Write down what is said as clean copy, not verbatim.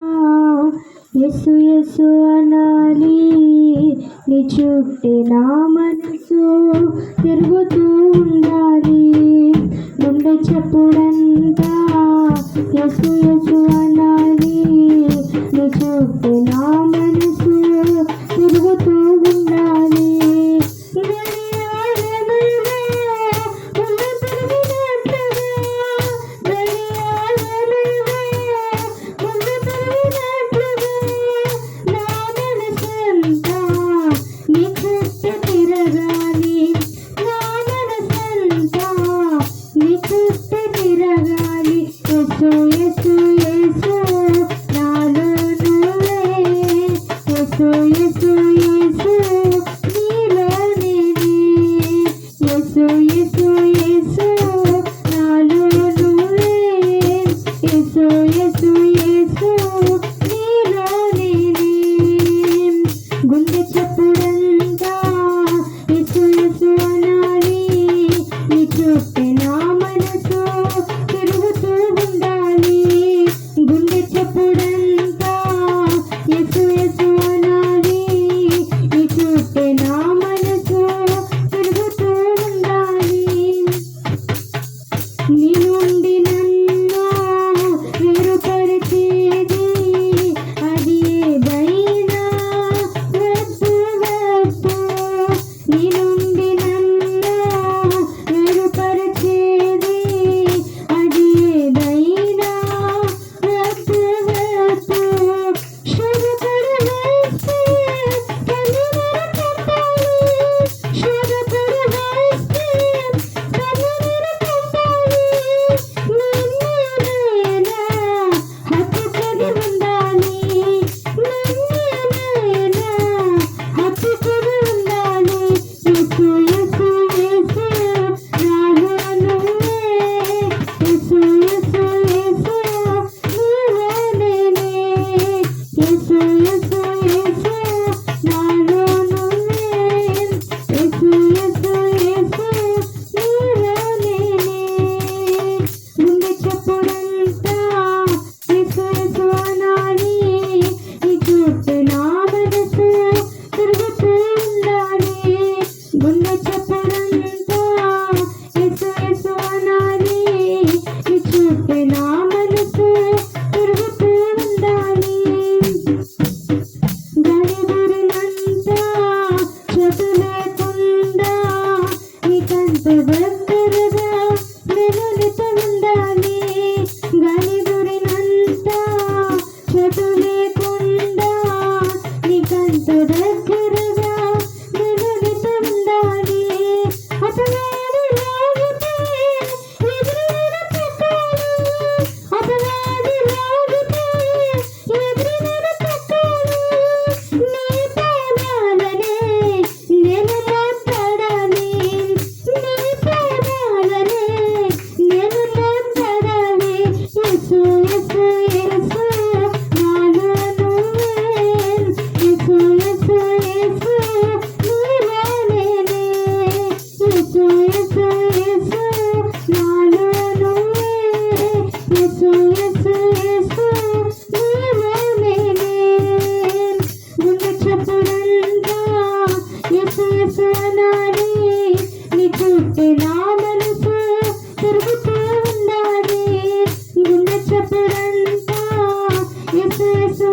యేసు యేసు అనాలి నీ చుట్టే నా మనసు తిరుగుతూ ఉండాలి. గుండె చెప్పుడంతా యేసు యేసు అనాలి నీ చుట్టే నా మనసు తిరుగుతూ ఉండాలి. గుండె చెప్పుడంతా యేసు యేసు అనాలి నీ చుట్టే నా మనసు తిరుగుతూ ఉండాలి. గుండె చెప్పుడంతా యేసు యేసు అనాలి నీ చుట్టే నా మనసు తిరుగుతూ ఉండాలి. నీ నుండి నన్ను వేరుపరిచేది అది ఏదైనా వద్దు వద్దు. నీ నుండి నన్ను వేరుపరిచేది అది ఏదైనా వద్దు వద్దు. శోధపడి వేస్తే కన్నీరు పెట్టాలి. శోధపడి వేస్తే కన్నీరు పెట్టాలి. నిన్నేనైనా హత్తుకొని ఉండాలి. నిన్నేనైనా హత్తుకొని ఉండాలి. యేసు యేసు యేసు నాలో నువ్వే. యేసు యేసు యేసు నీలో నేనే. యేసు యేసు యేసు నాలో నువ్వే. యేసు యేసు యేసు నీలో నేనే. గుండె చెప్పుడంతా యేసు యేసు అనాలి నీ చుట్టే నా మనసు తిరుగుతూ ఉండాలి. గుండె చెప్పుడంతా యేసు యేసు అనాలి నీ చుట్టే నా మనసు తిరుగుతూ ఉండాలి. గడిబిడినంతా చోటు లేకుండా నీకంత దగ్గరగా నేను నీతో ఉండాలి. గడిబిడినంతా చోటు లేకుండా నీకంత దగ్గరగా నేను నీతో ఉండాలి. అపవాది లాగితే ఎదురున పెట్టాలి. అపవాది లాగితే ఎదురున పెట్టాలి. నీ పాదాలనే నేను మాట్లాడాలి. నీ పాదాలనే నేను మాట్లాడాలి. యేసు యేసు యేసు నాలో నువ్వే. యేసు యేసు యేసు నీలో నేనే. యేసు యేసు యేసు నాలో నువ్వే. యేసు యేసు యేసు నీలో నేనే. గుండె చెప్పుడంతా యేసు యేసు అనాలి నీ చుట్టే నా మనసు తిరుగుతూ ఉండాలి. గుండె చెప్పుడంతా యేసు యేసు